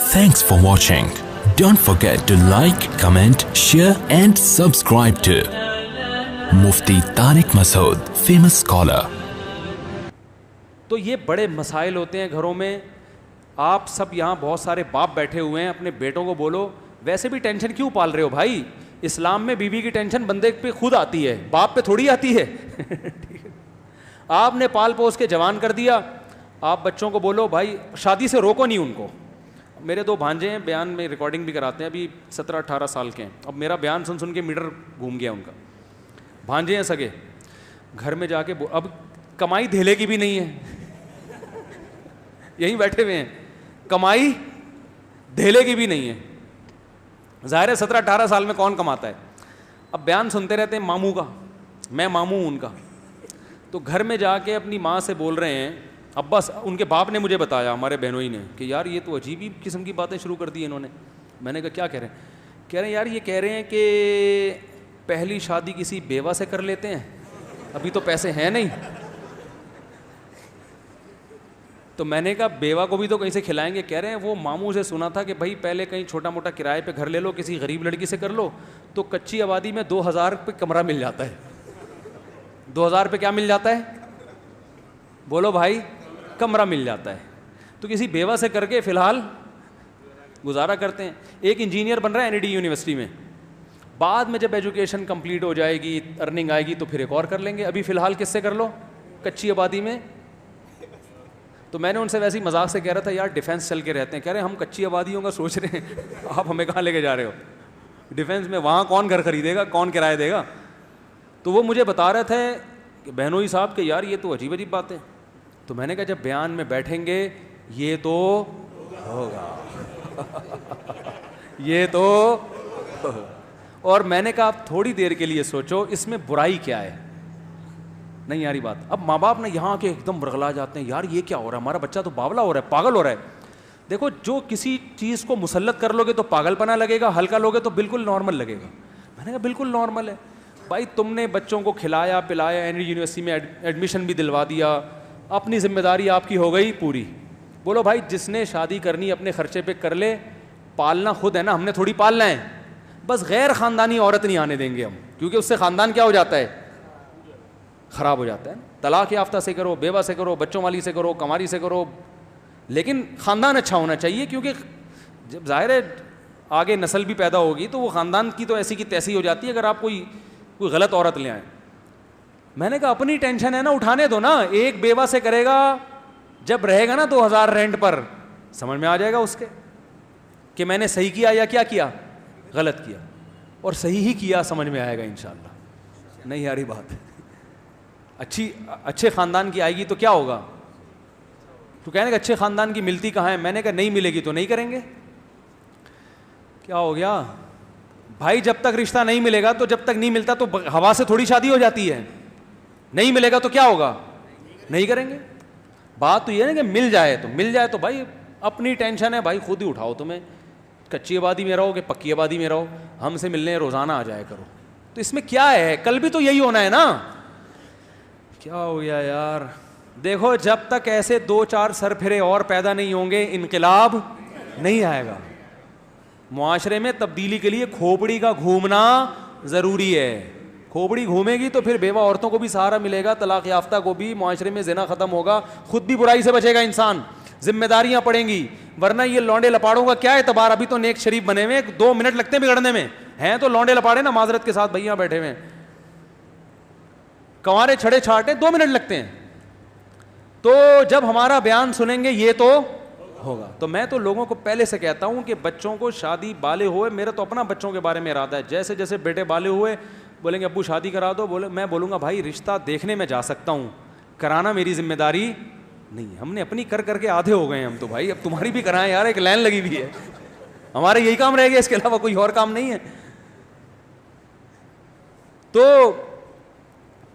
Thanks for watching. Don't forget to like, comment, share and subscribe to Mufti Tariq Masood, famous scholar. تو یہ بڑے مسائل ہوتے ہیں گھروں میں. آپ سب یہاں بہت سارے باپ بیٹھے ہوئے ہیں, اپنے بیٹوں کو بولو ویسے بھی ٹینشن کیوں پال رہے ہو بھائی. اسلام میں بیوی کی ٹینشن بندے پہ خود آتی ہے, باپ پہ تھوڑی آتی ہے. آپ نے پال پوس کے جوان کر دیا, آپ بچوں کو بولو بھائی شادی سے روکو نہیں ان کو. میرے 2 بھانجے ہیں, بیان میں ریکارڈنگ بھی کراتے ہیں, ابھی 17-18 سال کے ہیں. اب میرا بیان سن سن کے میٹر گھوم گیا ان کا. بھانجے ہیں سگے, گھر میں جا کے اب کمائی دھیلے کی بھی نہیں ہے, یہیں بیٹھے ہوئے ہیں, کمائی دھیلے کی بھی نہیں ہے. ظاہر ہے 17-18 سال میں کون کماتا ہے. اب بیان سنتے رہتے ہیں ماموں کا, میں ماموں ہوں ان کا. تو گھر میں جا کے اپنی ماں سے بول رہے ہیں, اب بس ان کے باپ نے مجھے بتایا, ہمارے بہنوئی نے, کہ یار یہ تو عجیب ہی قسم کی باتیں شروع کر دی انہوں نے. میں نے کہا کیا کہہ رہے ہیں؟ کہہ رہے ہیں یار یہ کہہ رہے ہیں کہ پہلی شادی کسی بیوہ سے کر لیتے ہیں, ابھی تو پیسے ہیں نہیں. تو میں نے کہا بیوہ کو بھی تو کہیں سے کھلائیں گے. کہہ رہے ہیں وہ ماموں سے سنا تھا کہ بھائی پہلے کہیں چھوٹا موٹا کرائے پہ گھر لے لو, کسی غریب لڑکی سے کر لو, تو کچی آبادی میں 2000 پہ کمرہ مل جاتا ہے. 2000 پہ کیا مل جاتا ہے بولو بھائی؟ کمرہ مل جاتا ہے. تو کسی بیوہ سے کر کے فی الحال گزارا کرتے ہیں. ایک انجینئر بن رہا ہے NID یونیورسٹی میں, بعد میں جب ایجوکیشن کمپلیٹ ہو جائے گی, ارننگ آئے گی تو پھر ایک اور کر لیں گے. ابھی فی الحال کس سے کر لو؟ کچی آبادی میں. تو میں نے ان سے ویسے ہی مذاق سے کہہ رہا تھا یار ڈیفینس چل کے رہتے ہیں. کہہ رہے ہیں ہم کچی آبادیوں کا سوچ رہے ہیں, آپ ہمیں کہاں لے کے جا رہے ہو ڈیفینس میں؟ وہاں کون گھر خریدے گا, کون کرایہ دے گا؟ تو وہ مجھے بتا رہے تھے کہ بہنوئی صاحب کہ یار یہ تو عجیب عجیب باتیں. تو میں نے کہا جب بیان میں بیٹھیں گے یہ تو ہوگا, یہ تو ہوگا. اور میں نے کہا آپ تھوڑی دیر کے لیے سوچو اس میں برائی کیا ہے. نہیں یاری بات. اب ماں باپ نے یہاں کے ایک دم برغلا جاتے ہیں, یار یہ کیا ہو رہا ہے, ہمارا بچہ تو باولا ہو رہا ہے, پاگل ہو رہا ہے. دیکھو جو کسی چیز کو مسلط کر لو گے تو پاگل پنا لگے گا, ہلکا لوگے تو بالکل نارمل لگے گا. میں نے کہا بالکل نارمل ہے بھائی, تم نے بچوں کو کھلایا پلایا, NID یونیورسٹی میں ایڈمیشن بھی دلوا دیا, اپنی ذمہ داری آپ کی ہو گئی پوری. بولو بھائی جس نے شادی کرنی اپنے خرچے پہ کر لے, پالنا خود ہے نا, ہم نے تھوڑی پالنا ہے. بس غیر خاندانی عورت نہیں آنے دیں گے ہم, کیونکہ اس سے خاندان کیا ہو جاتا ہے, خراب ہو جاتا ہے. طلاق یافتہ سے کرو, بیوہ سے کرو, بچوں والی سے کرو, کماری سے کرو, لیکن خاندان اچھا ہونا چاہیے. کیونکہ جب ظاہر ہے آگے نسل بھی پیدا ہوگی تو وہ خاندان کی تو ایسی کی تیسی ہو جاتی ہے اگر آپ کوئی غلط عورت لے آئیں. میں نے کہا اپنی ٹینشن ہے نا, اٹھانے دو نا. ایک بیوہ سے کرے گا, جب رہے گا نا 2000 رینٹ پر, سمجھ میں آ جائے گا اس کے کہ میں نے صحیح کیا یا کیا کیا, غلط کیا. اور صحیح ہی کیا, سمجھ میں آئے گا انشاءاللہ. نہیں یاری بات, اچھے خاندان کی آئے گی تو کیا ہوگا. تو کہنے کہ اچھے خاندان کی ملتی کہاں ہے. میں نے کہا نہیں ملے گی تو نہیں کریں گے. کیا ہو گیا بھائی, جب تک رشتہ نہیں ملے گا تو جب تک نہیں ملتا تو ہوا سے تھوڑی شادی ہو جاتی ہے. نہیں ملے گا تو کیا ہوگا, نہیں کریں گے. بات تو یہ ہے کہ مل جائے تو بھائی اپنی ٹینشن ہے بھائی, خود ہی اٹھاؤ. تمہیں کچی آبادی میں رہو کہ پکی آبادی میں رہو, ہم سے ملنے روزانہ آ جائے کرو. تو اس میں کیا ہے, کل بھی تو یہی ہونا ہے نا. کیا ہو گیا یار. دیکھو جب تک ایسے 2-4 سر پھرے اور پیدا نہیں ہوں گے انقلاب نہیں آئے گا. معاشرے میں تبدیلی کے لیے کھوپڑی کا گھومنا ضروری ہے. کھوپڑی گھومے گی تو پھر بیوہ عورتوں کو بھی سہارا ملے گا, طلاق یافتہ کو بھی, معاشرے میں زنا ختم ہوگا, خود بھی برائی سے بچے گا انسان, ذمہ داریاں پڑیں گی. ورنہ یہ لونڈے لپاڑوں کا کیا اعتبار, ابھی تو نیک شریف بنے ہوئے, 2 منٹ لگتے ہیں بگڑنے میں, ہیں تو لونڈے لپاڑے نا, معذرت کے ساتھ بھیا بیٹھے ہوئے, کنوارے چھڑے چھاٹے 2 منٹ لگتے ہیں. تو جب ہمارا بیان سنیں گے یہ تو ہوگا. تو میں تو لوگوں کو پہلے سے کہتا ہوں کہ بچوں کو شادی بالے ہوئے, میرا تو اپنا بچوں کے بارے میں ارادہ ہے, جیسے جیسے بیٹے بالے ہوئے بولیں گے ابو شادی کرا دو, میں بولوں گا بھائی رشتہ دیکھنے میں جا سکتا ہوں, کرانا میری ذمہ داری نہیں. ہم نے اپنی کر کے آدھے ہو گئے ہم تو بھائی, اب تمہاری بھی کرائیں یار, ایک لائن لگی ہوئی ہے, ہمارا یہی کام رہ گیا, اس کے علاوہ کوئی اور کام نہیں ہے. تو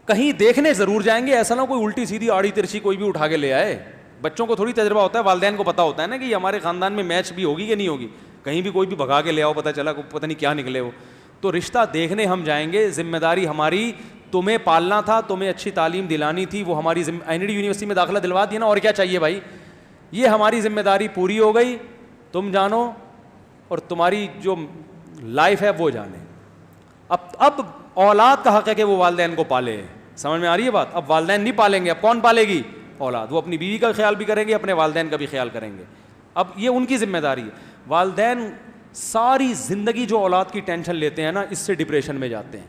کہیں دیکھنے ضرور جائیں گے, ایسا نہ کوئی الٹی سیدھی آڑی ترچھی کوئی بھی اٹھا کے لے آئے. بچوں کو تھوڑی تجربہ ہوتا ہے, والدین کو پتا ہوتا ہے نا کہ یہ ہمارے خاندان میں میچ بھی ہوگی کہ نہیں ہوگی. کہیں بھی کوئی بھی بھگا کے لے آؤ, پتہ چلا پتہ نہیں کیا نکلے ہو. تو رشتہ دیکھنے ہم جائیں گے, ذمہ داری ہماری, تمہیں پالنا تھا, تمہیں اچھی تعلیم دلانی تھی, وہ ہماری NID یونیورسٹی میں داخلہ دلوا دیا نا, اور کیا چاہیے بھائی. یہ ہماری ذمہ داری پوری ہو گئی تم جانو اور تمہاری جو لائف ہے وہ جانے. اب اولاد کا حق ہے کہ وہ والدین کو پالے. سمجھ میں آ رہی ہے بات؟ اب والدین نہیں پالیں گے, اب کون پالے گی؟ اولاد. وہ اپنی بیوی کا خیال بھی کریں گے, اپنے والدین کا بھی خیال کریں گے. اب یہ ان کی ذمہ داری ہے. والدین ساری زندگی جو اولاد کی ٹینشن لیتے ہیں نا, اس سے ڈپریشن میں جاتے ہیں.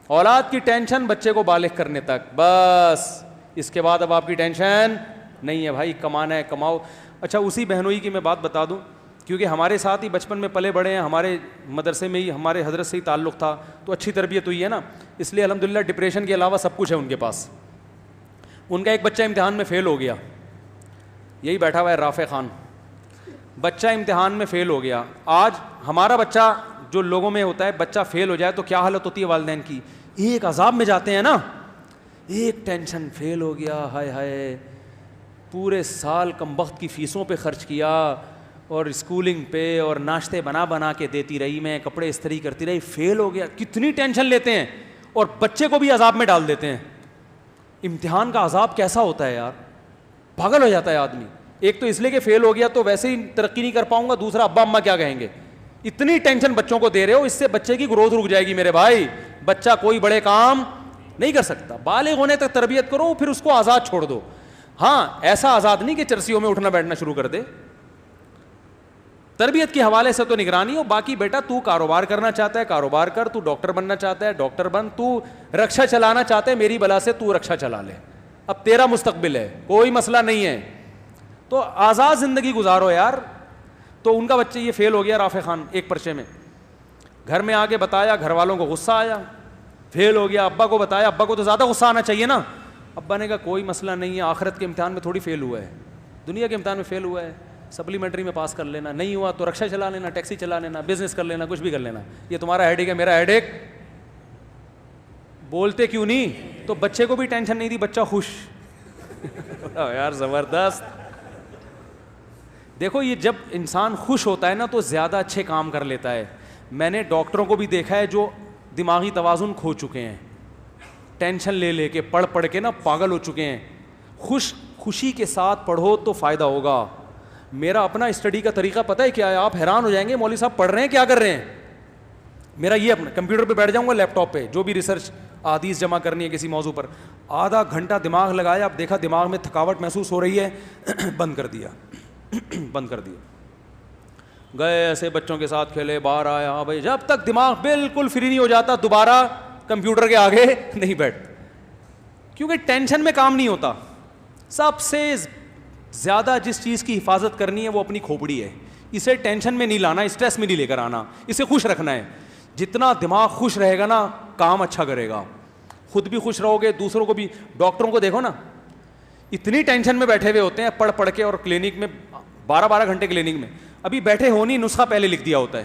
اولاد کی ٹینشن بچے کو بالغ کرنے تک, بس اس کے بعد اب آپ کی ٹینشن نہیں ہے بھائی, کمانا ہے کماؤ. اچھا اسی بہنوئی کی میں بات بتا دوں, کیونکہ ہمارے ساتھ ہی بچپن میں پلے بڑے ہیں, ہمارے مدرسے میں ہی ہمارے حضرت سے ہی تعلق تھا, تو اچھی تربیت ہوئی ہے نا, اس لیے الحمدللہ ڈپریشن کے علاوہ سب کچھ ہے ان کے پاس. ان کا ایک بچہ امتحان میں فیل ہو گیا, یہی بیٹھا ہوا ہے رافع خان, بچہ امتحان میں فیل ہو گیا. آج ہمارا بچہ جو لوگوں میں ہوتا ہے, بچہ فیل ہو جائے تو کیا حالت ہوتی ہے والدین کی, ایک عذاب میں جاتے ہیں نا, ایک ٹینشن, فیل ہو گیا, ہائے ہائے پورے سال کم وقت کی فیسوں پہ خرچ کیا, اور اسکولنگ پہ, اور ناشتے بنا بنا کے دیتی رہی میں, کپڑے استری کرتی رہی, فیل ہو گیا. کتنی ٹینشن لیتے ہیں, اور بچے کو بھی عذاب میں ڈال دیتے ہیں. امتحان کا عذاب کیسا ہوتا ہے یار, پاگل ہو جاتا ہے آدمی. ایک تو اس لیے کہ فیل ہو گیا تو ویسے ہی ترقی نہیں کر پاؤں گا, دوسرا ابا اماں کیا کہیں گے. اتنی ٹینشن بچوں کو دے رہے ہو, اس سے بچے کی گروتھ رک جائے گی میرے بھائی. بچہ کوئی بڑے کام نہیں کر سکتا. بالغ ہونے تک تربیت کرو, پھر اس کو آزاد چھوڑ دو. ہاں ایسا آزاد نہیں کہ چرسیوں میں اٹھنا بیٹھنا شروع کر دے. تربیت کے حوالے سے تو نگرانی ہو, باقی بیٹا تو کاروبار کرنا چاہتا ہے کاروبار کر, تو ڈاکٹر بننا چاہتا ہے ڈاکٹر بن, تو رکشا چلانا چاہتا ہے میری بلا سے تو رکشا چلا لے, اب تیرا مستقبل ہے, کوئی مسئلہ نہیں ہے. تو آزاد زندگی گزارو یار. تو ان کا بچہ یہ فیل ہو گیا رافع خان ایک پرچے میں, گھر میں آ کے بتایا, گھر والوں کو غصہ آیا, فیل ہو گیا. ابا کو بتایا, ابا کو تو زیادہ غصہ آنا چاہیے نا. ابا نے کہا کوئی مسئلہ نہیں ہے, آخرت کے امتحان میں تھوڑی فیل ہوا ہے, دنیا کے امتحان میں فیل ہوا ہے, سپلیمنٹری میں پاس کر لینا, نہیں ہوا تو رکشا چلا لینا, ٹیکسی چلا لینا, بزنس کر لینا, کچھ بھی کر لینا. یہ تمہارا ہیڈ ایک ہے, میرا ہیڈ ایک. بولتے کیوں نہیں؟ تو بچے کو بھی ٹینشن نہیں دی, بچہ خوش. یار زبردست. دیکھو یہ جب انسان خوش ہوتا ہے نا تو زیادہ اچھے کام کر لیتا ہے. میں نے ڈاکٹروں کو بھی دیکھا ہے جو دماغی توازن کھو چکے ہیں, ٹینشن لے لے کے پڑھ پڑھ کے نا پاگل ہو چکے ہیں. خوشی کے ساتھ پڑھو تو فائدہ ہوگا. میرا اپنا اسٹڈی کا طریقہ پتہ ہے کیا ہے, آپ حیران ہو جائیں گے مولوی صاحب پڑھ رہے ہیں کیا کر رہے ہیں. میرا یہ اپنا کمپیوٹر پہ بیٹھ جاؤں گا, لیپ ٹاپ پہ جو بھی ریسرچ احادیث جمع کرنی ہے کسی موضوع پر, آدھا گھنٹہ دماغ لگایا, اب دیکھا دماغ میں تھکاوٹ محسوس ہو رہی ہے, بند کر دیا. گئے ایسے بچوں کے ساتھ کھیلے, باہر آیا. ہاں بھائی, جب تک دماغ بالکل فری نہیں ہو جاتا دوبارہ کمپیوٹر کے آگے نہیں بیٹھ, کیونکہ ٹینشن میں کام نہیں ہوتا. سب سے زیادہ جس چیز کی حفاظت کرنی ہے وہ اپنی کھوپڑی ہے. اسے ٹینشن میں نہیں لانا, اسٹریس میں نہیں لے کر آنا, اسے خوش رکھنا ہے. جتنا دماغ خوش رہے گا نا کام اچھا کرے گا, خود بھی خوش رہو گے, دوسروں کو بھی. ڈاکٹروں کو دیکھو نا, اتنی ٹینشن میں بیٹھے ہوئے ہوتے ہیں پڑھ پڑھ کے, اور کلینک میں 12 گھنٹے کلینک میں, ابھی بیٹھے ہو نہیں, نسخہ پہلے لکھ دیا ہوتا ہے.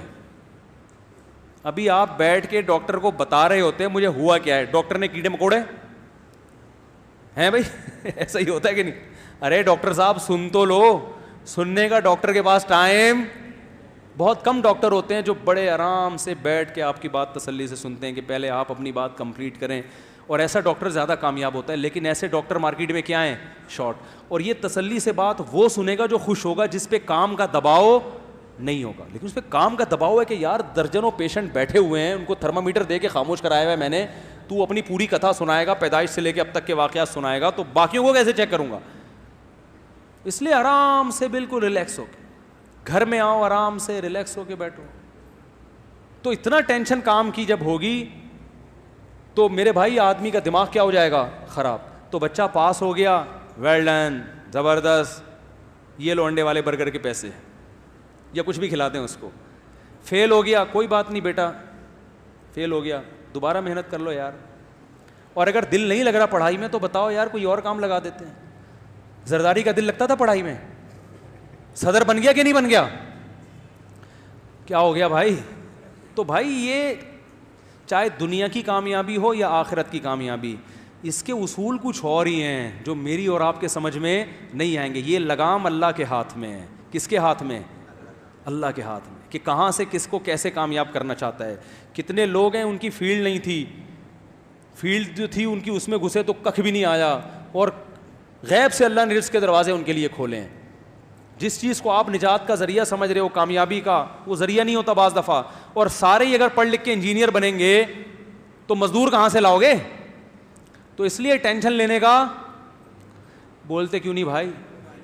ابھی آپ بیٹھ کے ڈاکٹر کو بتا رہے ہوتے ہیں مجھے ہوا کیا ہے, ڈاکٹر نے کیڑے مکوڑے ہیں بھائی. ایسا ہی ہوتا ہے کہ نہیں؟ ارے ڈاکٹر صاحب سن تو لو, سننے کا ڈاکٹر کے پاس ٹائم بہت کم. ڈاکٹر ہوتے ہیں جو بڑے آرام سے بیٹھ کے آپ کی بات تسلی سے سنتے ہیں کہ پہلے آپ اپنی بات کمپلیٹ کریں, اور ایسا ڈاکٹر زیادہ کامیاب ہوتا ہے. لیکن ایسے ڈاکٹر مارکیٹ میں کیا ہیں, شارٹ. اور یہ تسلی سے بات وہ سنے گا جو خوش ہوگا, جس پہ کام کا دباؤ نہیں ہوگا. لیکن اس پہ کام کا دباؤ ہے کہ یار درجنوں پیشنٹ بیٹھے ہوئے ہیں, ان کو تھرمامیٹر دے کے خاموش کرایا ہوا ہے میں نے, تو اپنی پوری کتھا سنائے گا, پیدائش سے لے کے اب تک کے واقعات سنائے گا, تو باقیوں کو کیسے چیک کروں گا. اس لیے آرام سے بالکل ریلیکس ہو کے گھر میں آؤ, آرام سے ریلیکس ہو کے بیٹھو. تو اتنا ٹینشن کام کی جب ہوگی تو میرے بھائی آدمی کا دماغ کیا ہو جائے گا, خراب. تو بچہ پاس ہو گیا, ویل ڈن, زبردست, یہ لو انڈے والے برگر کے پیسے, یا کچھ بھی کھلاتے ہیں اس کو. فیل ہو گیا, کوئی بات نہیں بیٹا, فیل ہو گیا, دوبارہ محنت کر لو یار. اور اگر دل نہیں لگ رہا پڑھائی میں تو بتاؤ یار کوئی اور کام لگا دیتے ہیں. زرداری کا دل لگتا تھا پڑھائی میں, صدر بن گیا کہ نہیں بن گیا, کیا ہو گیا بھائی. تو بھائی یہ چاہے دنیا کی کامیابی ہو یا آخرت کی کامیابی, اس کے اصول کچھ اور ہی ہیں جو میری اور آپ کے سمجھ میں نہیں آئیں گے. یہ لگام اللہ کے ہاتھ میں ہے. کس کے ہاتھ میں؟ اللہ کے ہاتھ میں, کہ کہاں سے کس کو کیسے کامیاب کرنا چاہتا ہے. کتنے لوگ ہیں ان کی فیلڈ نہیں تھی, فیلڈ جو تھی ان کی اس میں گھسے تو ککھ بھی نہیں آیا, اور غیب سے اللہ نے رزق کے دروازے ان کے لیے کھولے ہیں. جس چیز کو آپ نجات کا ذریعہ سمجھ رہے ہو, کامیابی کا, وہ ذریعہ نہیں ہوتا بعض دفعہ. اور سارے ہی اگر پڑھ لکھ کے انجینئر بنیں گے تو مزدور کہاں سے لاؤ گے؟ تو اس لیے ٹینشن لینے کا بولتے کیوں نہیں بھائی؟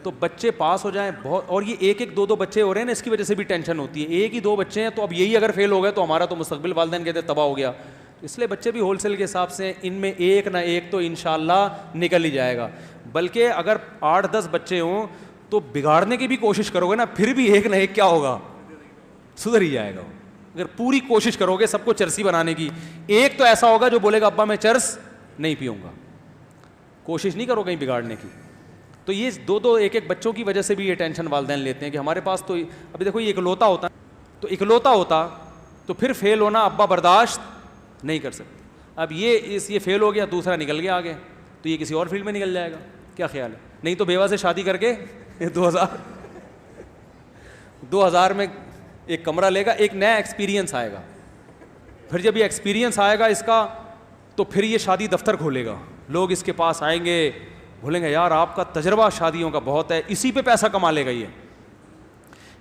تو بچے پاس ہو جائیں بہت, اور یہ ایک ایک دو بچے ہو رہے ہیں نا, اس کی وجہ سے بھی ٹینشن ہوتی ہے. ایک ہی 2 بچے ہیں تو اب یہی اگر فیل ہو گئے تو ہمارا تو مستقبل والدین کہتے ہیں تباہ ہو گیا. اس لیے بچے بھی ہول سیل کے حساب سے, ان میں ایک نہ ایک تو انشاءاللہ نکل ہی جائے گا. بلکہ اگر 8-10 بچے ہوں تو بگاڑنے کی بھی کوشش کرو گے نا, پھر بھی ایک نہ ایک کیا ہوگا, سدھر ہی جائے گا. اگر پوری کوشش کرو گے سب کو چرسی بنانے کی, ایک تو ایسا ہوگا جو بولے گا ابا میں چرس نہیں پیوں گا. کوشش نہیں کرو کہیں بگاڑنے کی. تو یہ 2 ایک بچوں کی وجہ سے بھی یہ ٹینشن والدین لیتے ہیں کہ ہمارے پاس تو ابھی دیکھو یہ اکلوتا ہوتا, تو اکلوتا ہوتا تو پھر فیل ہونا ابا برداشت نہیں کر سکتے. اب یہ فیل ہو گیا, دوسرا نکل گیا آگے, تو یہ کسی اور فیلڈ میں نکل جائے گا. کیا خیال ہے؟ نہیں تو بیوہ سے شادی کر کے 2000 میں ایک کمرہ لے گا, ایک نیا ایکسپیرینس آئے گا. پھر جب یہ ایکسپیرینس آئے گا اس کا, تو پھر یہ شادی دفتر کھولے گا, لوگ اس کے پاس آئیں گے, بولیں گے یار آپ کا تجربہ شادیوں کا بہت ہے, اسی پہ پیسہ کما لے گا. یہ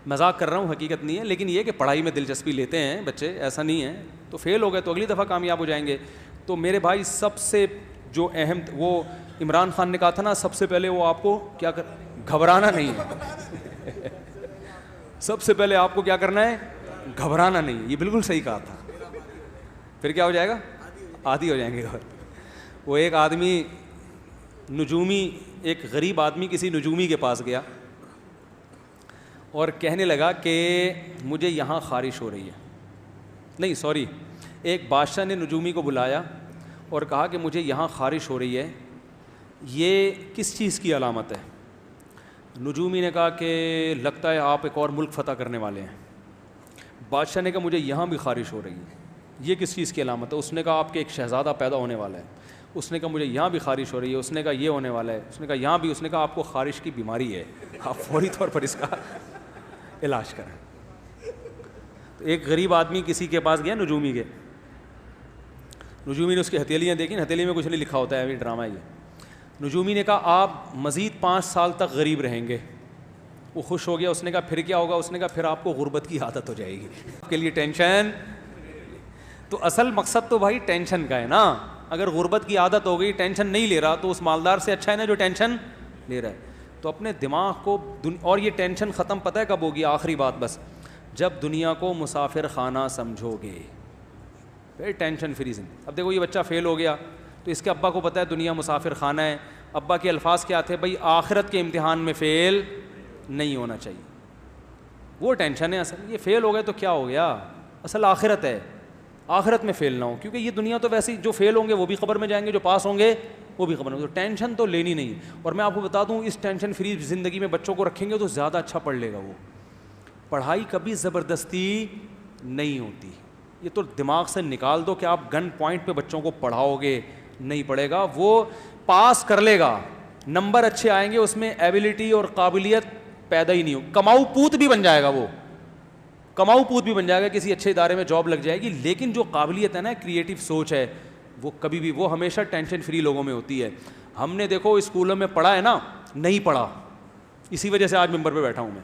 مذاق کر رہا ہوں, حقیقت نہیں ہے, لیکن یہ کہ پڑھائی میں دلچسپی لیتے ہیں بچے, ایسا نہیں ہے. تو فیل ہو گئے تو اگلی دفعہ کامیاب ہو جائیں گے. تو میرے بھائی سب سے جو اہم, وہ عمران خان نے کہا تھا نا, سب سے پہلے وہ آپ کو کیا گھبرانا نہیں ہے. سب سے پہلے آپ کو کیا کرنا ہے؟ گھبرانا نہیں. یہ بالکل صحیح کہا تھا. پھر کیا ہو جائے گا؟ عادی ہو جائیں گے. وہ ایک آدمی نجومی, ایک غریب آدمی کسی نجومی کے پاس گیا اور کہنے لگا کہ مجھے یہاں خارش ہو رہی ہے. نہیں سوری, ایک بادشاہ نے نجومی کو بلایا اور کہا کہ مجھے یہاں خارش ہو رہی ہے, یہ کس چیز کی علامت ہے؟ نجومی نے کہا کہ لگتا ہے آپ ایک اور ملک فتح کرنے والے ہیں. بادشاہ نے کہا مجھے یہاں بھی خارش ہو رہی ہے, یہ کس چیز کی علامت ہے؟ اس نے کہا آپ کے ایک شہزادہ پیدا ہونے والا ہے. اس نے کہا مجھے یہاں بھی خارش ہو رہی ہے. اس نے کہا یہ ہونے والا ہے. اس نے کہا یہاں بھی. اس نے کہا آپ کو خارش کی بیماری ہے, آپ فوری طور پر اس کا علاج کریں. تو ایک غریب آدمی کسی کے پاس گیا نجومی کے. نجومی نے اس کی ہتھیلیاں دیکھیں, ہتھیلی میں کچھ نہیں لکھا ہوتا ہے, ابھی ڈرامہ ہے یہ. نجومی نے کہا آپ مزید 5 سال تک غریب رہیں گے. وہ خوش ہو گیا. اس نے کہا پھر کیا ہوگا؟ اس نے کہا پھر آپ کو غربت کی عادت ہو جائے گی. آپ کے لیے ٹینشن. تو اصل مقصد تو بھائی ٹینشن کا ہے نا. اگر غربت کی عادت ہو گئی, ٹینشن نہیں لے رہا, تو اس مالدار سے اچھا ہے نا جو ٹینشن لے رہا ہے. تو اپنے دماغ کو, اور یہ ٹینشن ختم پتہ ہے کب ہوگی؟ آخری بات بس, جب دنیا کو مسافر خانہ سمجھو گے, پھر ٹینشن فری زندگی. اب دیکھو یہ بچہ فیل ہو گیا تو اس کے ابا کو پتہ ہے دنیا مسافر خانہ ہے. ابا کے الفاظ کیا تھے؟ بھائی آخرت کے امتحان میں فیل نہیں ہونا چاہیے. وہ ٹینشن ہے اصل. یہ فیل ہو گئے تو کیا ہو گیا؟ اصل آخرت ہے, آخرت میں فیل نہ ہو, کیونکہ یہ دنیا تو ویسے ہی, جو فیل ہوں گے وہ بھی قبر میں جائیں گے, جو پاس ہوں گے وہ بھی قبر میں. تو ٹینشن تو لینی نہیں. اور میں آپ کو بتا دوں, اس ٹینشن فری زندگی میں بچوں کو رکھیں گے تو زیادہ اچھا پڑھ لے گا وہ. پڑھائی کبھی زبردستی نہیں ہوتی. یہ تو دماغ سے نکال دو کہ آپ گن پوائنٹ پہ بچوں کو پڑھاؤ گے, نہیں پڑھے گا. وہ پاس کر لے گا, نمبر اچھے آئیں گے, اس میں ایبلٹی اور قابلیت پیدا ہی نہیں ہو. کماؤ پوت بھی بن جائے گا, وہ کماؤ پوت بھی بن جائے گا, کسی اچھے ادارے میں جاب لگ جائے گی. لیکن جو قابلیت ہے نا, کریٹو سوچ ہے, وہ کبھی بھی, وہ ہمیشہ ٹینشن فری لوگوں میں ہوتی ہے. ہم نے دیکھو اسکولوں میں پڑھا ہے نا, نہیں پڑھا, اسی وجہ سے آج ممبر پہ بیٹھا ہوں میں.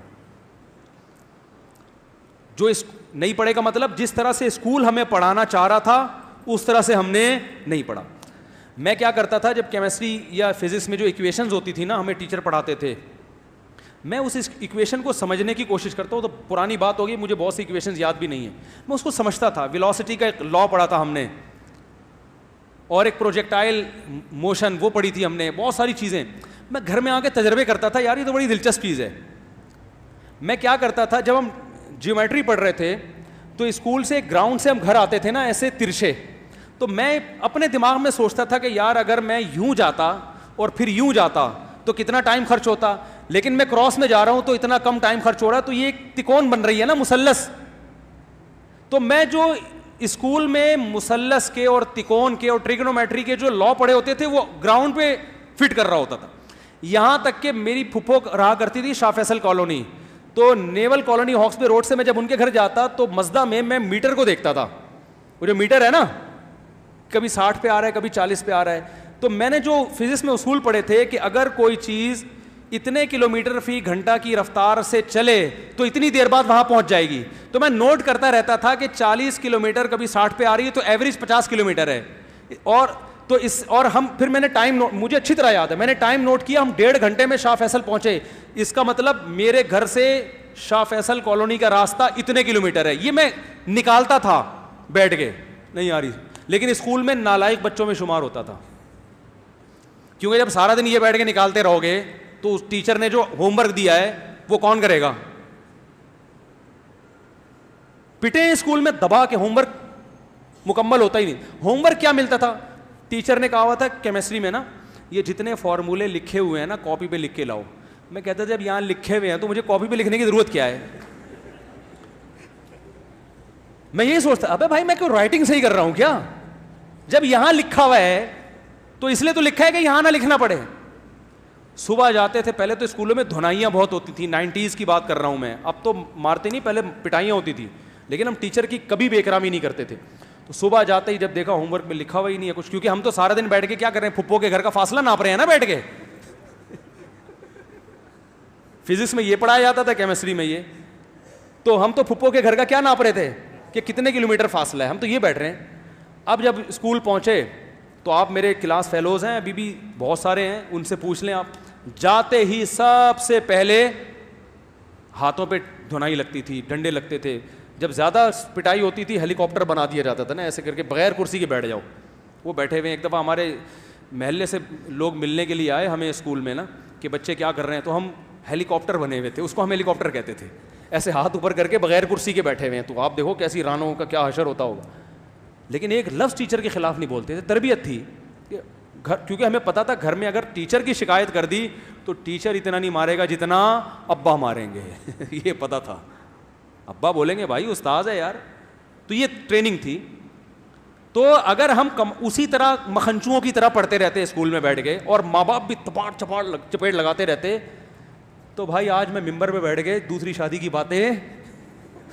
جو نہیں پڑھے کا مطلب, جس طرح سے اسکول ہمیں پڑھانا چاہ رہا تھا اس طرح سے ہم نے نہیں پڑھا. میں کیا کرتا تھا, جب کیمسٹری یا فزکس میں جو ایکویشنز ہوتی تھی نا, ہمیں ٹیچر پڑھاتے تھے, میں اس ایکویشن کو سمجھنے کی کوشش کرتا ہوں. تو پرانی بات ہوگی, مجھے بہت سی ایکویشنز یاد بھی نہیں ہیں, میں اس کو سمجھتا تھا. ویلوسٹی کا ایک لا پڑھا تھا ہم نے, اور ایک پروجیکٹائل موشن وہ پڑھی تھی ہم نے, بہت ساری چیزیں. میں گھر میں آ کے تجربے کرتا تھا, یار یہ تو بڑی دلچسپ چیز ہے. میں کیا کرتا تھا, جب ہم جیومیٹری پڑھ رہے تھے تو اسکول سے گراؤنڈ سے ہم گھر آتے تھے نا ایسے ترچھے, تو میں اپنے دماغ میں سوچتا تھا کہ یار اگر میں یوں جاتا اور پھر یوں جاتا تو کتنا ٹائم خرچ ہوتا, لیکن میں کراس میں جا رہا ہوں تو اتنا کم ٹائم خرچ ہو رہا ہے. تو یہ ایک تکون بن رہی ہے نا, مثلث. تو میں جو اسکول میں مثلث کے اور تکون کے اور ٹریگنومیٹری کے جو لا پڑھے ہوتے تھے وہ گراؤنڈ پہ فٹ کر رہا ہوتا تھا. یہاں تک کہ میری پھپھو رہا کرتی تھی شاہ فیصل کالونی, تو نیول کالونی ہاکس پہ روڈ سے میں جب ان کے گھر جاتا تو مزدہ میں میٹر کو دیکھتا تھا. وہ جو میٹر ہے نا, کبھی 60 پہ آ رہا ہے, کبھی 40 پہ آ رہا ہے. تو میں نے جو فزکس میں اصول پڑھے تھے کہ اگر کوئی چیز اتنے کلومیٹر فی گھنٹہ کی رفتار سے چلے تو اتنی دیر بعد وہاں پہنچ جائے گی. تو میں نوٹ کرتا رہتا تھا کہ 40 کلومیٹر کبھی 60 پہ آ رہی ہے تو ایوریج 50 کلومیٹر ہے. اور ہم پھر میں نے ٹائم مجھے اچھی طرح یاد ہے, میں نے ٹائم نوٹ کیا, ہم 1.5 گھنٹے میں شاہ فیصل پہنچے. اس کا مطلب میرے گھر سے شاہ فیصل کالونی کا راستہ اتنے کلومیٹر ہے. یہ میں نکالتا تھا بیٹھ کے, نہیں آ رہی, لیکن اسکول میں نالائق بچوں میں شمار ہوتا تھا, کیونکہ جب سارا دن یہ بیٹھ کے نکالتے رہو گے تو اس ٹیچر نے جو ہوم ورک دیا ہے وہ کون کرے گا؟ پٹے اسکول میں دبا کے ہوم ورک مکمل ہوتا ہی نہیں. ہوم ورک کیا ملتا تھا؟ ٹیچر نے کہا ہوا تھا کیمسٹری میں نا, یہ جتنے فارمولے لکھے ہوئے ہیں نا کاپی پہ لکھ کے لاؤ. میں کہتا تھا جب یہاں لکھے ہوئے ہیں تو مجھے کاپی پہ لکھنے کی ضرورت کیا ہے؟ میں یہی سوچتا ابے بھائی میں کیوں رائٹنگ صحیح کر رہا ہوں کیا؟ جب یہاں لکھا ہوا ہے تو اس لیے تو لکھا ہے کہ یہاں نہ لکھنا پڑے. صبح جاتے تھے, پہلے تو اسکولوں میں دھنائیاں بہت ہوتی تھیں, 90s کی بات کر رہا ہوں میں, اب تو مارتے نہیں, پہلے پٹائیاں ہوتی تھی, لیکن ہم ٹیچر کی کبھی بے احترامی نہیں کرتے تھے. تو صبح جاتے ہی جب دیکھا ہوم ورک میں لکھا ہوا ہی نہیں ہے کچھ, کیونکہ ہم تو سارا دن بیٹھ کے کیا کر رہے ہیں, پھپھو کے گھر کا فاصلہ ناپ رہے ہیں نا بیٹھ کے. فزکس میں یہ پڑھایا جاتا تھا, کیمسٹری میں یہ, تو ہم تو پھپھو کے گھر کا کیا ناپ رہے تھے کہ کتنے کلومیٹر فاصلہ ہے, ہم تو یہ بیٹھ رہے ہیں. اب جب اسکول پہنچے تو آپ میرے کلاس فیلوز ہیں ابھی بھی بہت سارے ہیں, ان سے پوچھ لیں آپ, جاتے ہی سب سے پہلے ہاتھوں پہ دھنائی لگتی تھی, ڈنڈے لگتے تھے. جب زیادہ پٹائی ہوتی تھی ہیلی کاپٹر بنا دیا جاتا تھا نا, ایسے کر کے بغیر کرسی کے بیٹھ جاؤ. وہ بیٹھے ہوئے, ایک دفعہ ہمارے محلے سے لوگ ملنے کے لیے آئے ہمیں اسکول میں نا کہ بچے کیا کر رہے ہیں, تو ہم ہیلی کاپٹر بنے ہوئے تھے, اس کو ہم ہیلی کاپٹر کہتے تھے, ایسے ہاتھ اوپر کر کے بغیر کرسی کے بیٹھے ہوئے ہیں. تو آپ دیکھو کیسی رانوں کا کیا حشر ہوتا ہوگا. لیکن ایک لفظ ٹیچر کے خلاف نہیں بولتے تھے, تربیت تھی گھر, کیونکہ ہمیں پتا تھا گھر میں اگر ٹیچر کی شکایت کر دی تو ٹیچر اتنا نہیں مارے گا جتنا ابا ماریں گے. یہ پتا تھا, ابا بولیں گے بھائی استاذ ہے یار. تو یہ ٹریننگ تھی. تو اگر ہم اسی طرح مکھنچوؤں کی طرح پڑھتے رہتے اسکول میں بیٹھ کے, اور ماں باپ بھی چپیٹ لگاتے رہتے, تو بھائی آج میں ممبر پہ بیٹھ کے دوسری شادی کی باتیں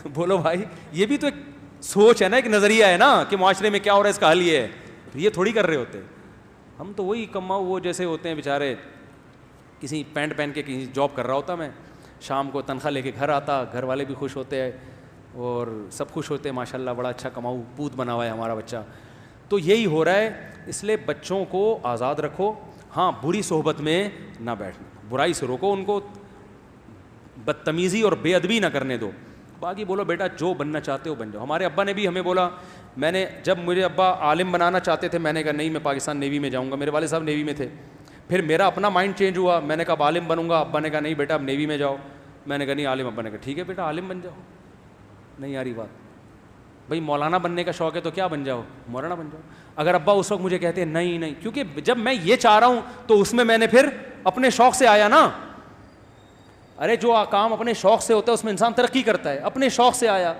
بولو بھائی. یہ بھی تو ایک سوچ ہے نا, ایک نظریہ ہے نا کہ معاشرے میں کیا ہو رہا ہے, اس کا حل یہ ہے. یہ تھوڑی کر رہے ہوتے ہم, تو وہی کماؤ وہ جیسے ہوتے ہیں بیچارے, کسی پینٹ پہن کے کہیں جاب کر رہا ہوتا میں, شام کو تنخواہ لے کے گھر آتا, گھر والے بھی خوش ہوتے ہیں اور سب خوش ہوتے ہیں, ماشاء اللہ بڑا اچھا کماؤ پوت بنا ہوا ہے ہمارا بچہ. تو یہی ہو رہا ہے. اس لیے بچوں کو آزاد رکھو, ہاں بری صحبت میں نہ بیٹھنا, برائی سے روکو ان کو, بدتمیزی اور بے ادبی نہ کرنے دو. باقی بولو بیٹا جو بننا چاہتے ہو بن جاؤ. ہمارے ابا نے بھی ہمیں بولا, میں نے جب مجھے ابا عالم بنانا چاہتے تھے, میں نے کہا نہیں میں پاکستان نیوی میں جاؤں گا, میرے والد صاحب نیوی میں تھے. پھر میرا اپنا مائنڈ چینج ہوا, میں نے کہا عالم بنوں گا, ابا نے کہا نہیں بیٹا اب نیوی میں جاؤ. میں نے کہا نہیں عالم, ابا نے کہا ٹھیک ہے بیٹا عالم بن جاؤ. نہیں آ رہی بات بھائی, مولانا بننے کا شوق ہے تو کیا بن جاؤ, مولانا بن جاؤ. اگر ابا اس وقت مجھے کہتے ہیں نہیں, کیونکہ جب میں یہ چاہ رہا ہوں تو اس میں نے پھر اپنے شوق سے آیا نا. ارے جو کام اپنے شوق سے ہوتا ہے اس میں انسان ترقی کرتا ہے, اپنے شوق سے آیا.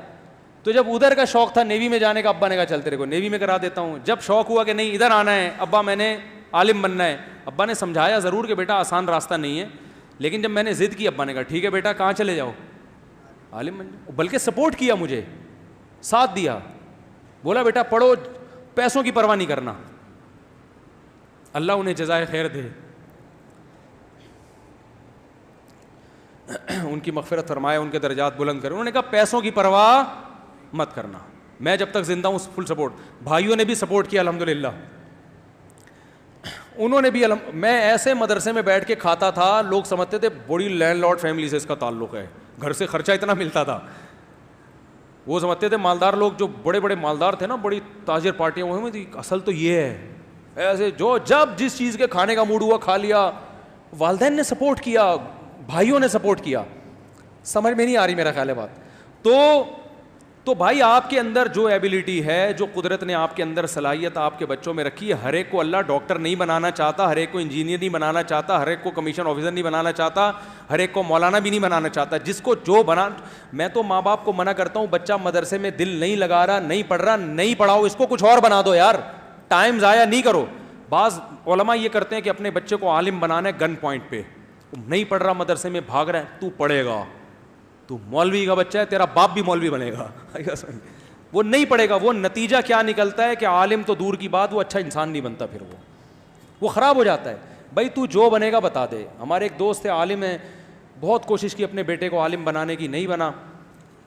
تو جب ادھر کا شوق تھا نیوی میں جانے کا, ابا نے کہا چل تیرے کو نیوی میں کرا دیتا ہوں. جب شوق ہوا کہ نہیں ادھر آنا ہے, ابا میں نے عالم بننا ہے, ابا نے سمجھایا ضرور کہ بیٹا آسان راستہ نہیں ہے, لیکن جب میں نے ضد کی, ابا نے کہا ٹھیک ہے بیٹا کہاں چلے جاؤ, عالم بن جاؤ. بلکہ سپورٹ کیا, مجھے ساتھ دیا, بولا بیٹا پڑھو, پیسوں کی پرواہ نہیں کرنا. اللہ انہیں جزائے خیر دے, ان کی مغفرت فرمائے, ان کے درجات بلند کرے. انہوں نے کہا پیسوں کی پرواہ مت کرنا, میں جب تک زندہ ہوں فل سپورٹ. بھائیوں نے بھی سپورٹ کیا الحمدللہ, انہوں نے بھی. میں ایسے مدرسے میں بیٹھ کے کھاتا تھا, لوگ سمجھتے تھے بڑی لینڈ لارڈ فیملی سے اس کا تعلق ہے, گھر سے خرچہ اتنا ملتا تھا. وہ سمجھتے تھے مالدار لوگ, جو بڑے بڑے مالدار تھے نا, بڑی تاجر پارٹیاں ہوئی تھی, اصل تو یہ ہے. ایسے جو جب جس چیز کے کھانے کا موڈ ہوا کھا لیا. والدین نے سپورٹ کیا, بھائیوں نے سپورٹ کیا. سمجھ میں نہیں آ رہی میرا خیال ہے بات. تو بھائی آپ کے اندر جو ایبلٹی ہے, جو قدرت نے آپ کے اندر صلاحیت آپ کے بچوں میں رکھی ہے, ہر ایک کو اللہ ڈاکٹر نہیں بنانا چاہتا, ہر ایک کو انجینئر نہیں بنانا چاہتا, ہر ایک کو کمیشن آفیسر نہیں بنانا چاہتا, ہر ایک کو مولانا بھی نہیں بنانا چاہتا. جس کو جو بنا, میں تو ماں باپ کو منع کرتا ہوں, بچہ مدرسے میں دل نہیں لگا رہا, نہیں پڑھ رہا, نہیں پڑھاؤ, اس کو کچھ اور بنا دو یار, ٹائم ضائع نہیں کرو. بعض علماء یہ کرتے ہیں کہ اپنے بچے کو عالم بنانا ہے گن پوائنٹ پہ, نہیں پڑھ رہا مدرسے میں, بھاگ رہا ہے, تو پڑھے گا, تو مولوی کا بچہ ہے, تیرا باپ بھی مولوی بنے گا. وہ نہیں پڑھے گا. وہ نتیجہ کیا نکلتا ہے کہ عالم تو دور کی بات, وہ اچھا انسان نہیں بنتا, پھر وہ خراب ہو جاتا ہے. بھائی تو جو بنے گا بتا دے. ہمارے ایک دوست ہے عالم ہے, بہت کوشش کی اپنے بیٹے کو عالم بنانے کی, نہیں بنا,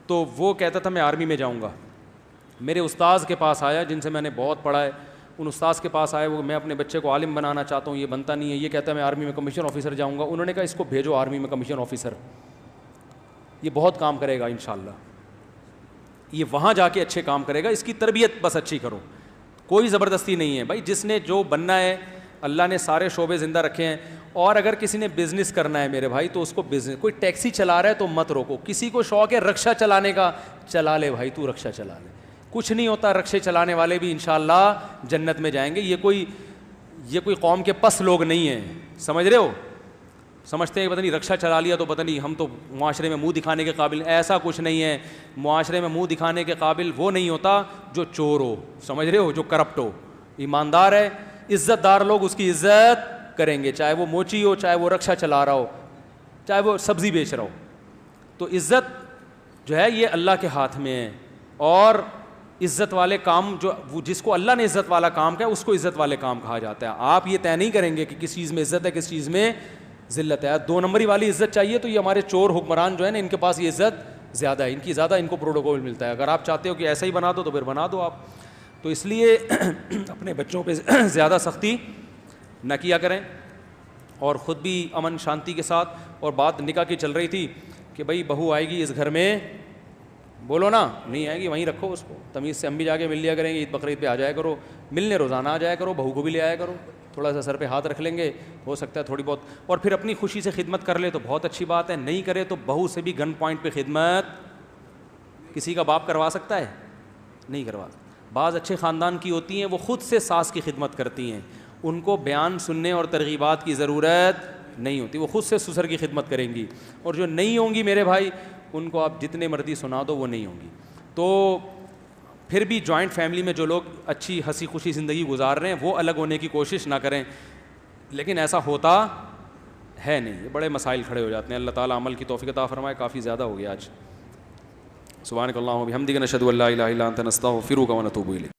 تو وہ کہتا تھا میں آرمی میں جاؤں گا. میرے استاذ کے پاس آیا جن سے میں نے بہت پڑھا ہے, ان استاذ کے پاس آئے, وہ میں اپنے بچے کو عالم بنانا چاہتا ہوں, یہ بنتا نہیں ہے, یہ کہتا ہے میں آرمی میں کمیشن آفیسر جاؤں گا. انہوں نے کہا اس کو بھیجو آرمی میں کمیشن آفیسر, یہ بہت کام کرے گا انشاءاللہ, یہ وہاں جا کے اچھے کام کرے گا, اس کی تربیت بس اچھی کرو, کوئی زبردستی نہیں ہے بھائی. جس نے جو بننا ہے, اللہ نے سارے شعبے زندہ رکھے ہیں. اور اگر کسی نے بزنس کرنا ہے میرے بھائی تو اس کو بزنس, کوئی ٹیکسی چلا رہا ہے تو مت روکو, کسی کو شوق ہے رکشا چلانے کا, چلا لے بھائی, تو رکشا چلا لے, کچھ نہیں ہوتا, رکشے چلانے والے بھی انشاءاللہ جنت میں جائیں گے. یہ کوئی قوم کے پس لوگ نہیں ہیں, سمجھ رہے ہو, سمجھتے ہیں کہ پتہ نہیں رکشا چلا لیا تو پتہ نہیں ہم تو معاشرے میں منہ دکھانے کے قابل, ایسا کچھ نہیں ہے. معاشرے میں منہ دکھانے کے قابل وہ نہیں ہوتا جو چور ہو, سمجھ رہے ہو, جو کرپٹ ہو. ایماندار ہے, عزت دار لوگ اس کی عزت کریں گے, چاہے وہ موچی ہو, چاہے وہ رکشا چلا رہا ہو, چاہے وہ سبزی بیچ رہا ہو. تو عزت جو ہے یہ اللہ کے ہاتھ میں ہے. اور عزت والے کام جو جس کو اللہ نے عزت والا کام کہا اس کو عزت والے کام کہا جاتا ہے. آپ یہ طے نہیں کریں گے کہ کس چیز میں عزت ہے, کس چیز میں ذلت ہے. 2 نمبری والی عزت چاہیے تو یہ ہمارے چور حکمران جو ہے نا, ان کے پاس یہ عزت زیادہ ہے, ان کی زیادہ ان کو پروٹوکول ملتا ہے. اگر آپ چاہتے ہو کہ ایسا ہی بنا دو تو پھر بنا دو آپ. تو اس لیے اپنے بچوں پہ زیادہ سختی نہ کیا کریں, اور خود بھی امن شانتی کے ساتھ. اور بات نکاح کی چل رہی تھی کہ بھائی بہو آئے گی اس گھر میں, بولو نا, نہیں آئے گی وہیں رکھو اس کو تمیز سے, ہم بھی جا کے مل لیا کریں گے, عید بقرعید پہ آ جایا کرو, ملنے روزانہ آ جایا کرو, بہو کو بھی لے آیا کرو, تھوڑا سا سر پہ ہاتھ رکھ لیں گے, ہو سکتا ہے تھوڑی بہت. اور پھر اپنی خوشی سے خدمت کر لے تو بہت اچھی بات ہے, نہیں کرے تو بہو سے بھی گن پوائنٹ پہ خدمت کسی کا باپ کروا سکتا ہے؟ نہیں کروا. بعض اچھے خاندان کی ہوتی ہیں وہ خود سے ساس کی خدمت کرتی ہیں, ان کو بیان سننے اور ترغیبات کی ضرورت نہیں ہوتی, وہ خود سے سسر کی خدمت کریں گی. اور جو نہیں ہوں گی میرے بھائی, ان کو آپ جتنے مرضی سنا دو وہ نہیں ہوں گی. تو پھر بھی جوائنٹ فیملی میں جو لوگ اچھی ہنسی خوشی زندگی گزار رہے ہیں وہ الگ ہونے کی کوشش نہ کریں, لیکن ایسا ہوتا ہے نہیں, یہ بڑے مسائل کھڑے ہو جاتے ہیں. اللہ تعالیٰ عمل کی توفیق عطا فرمائے. کافی زیادہ ہو گیا آج. سبحانک اللہم و بحمدک نشہد ان لا الہ الا انت نستغفرک و نتوب الیک.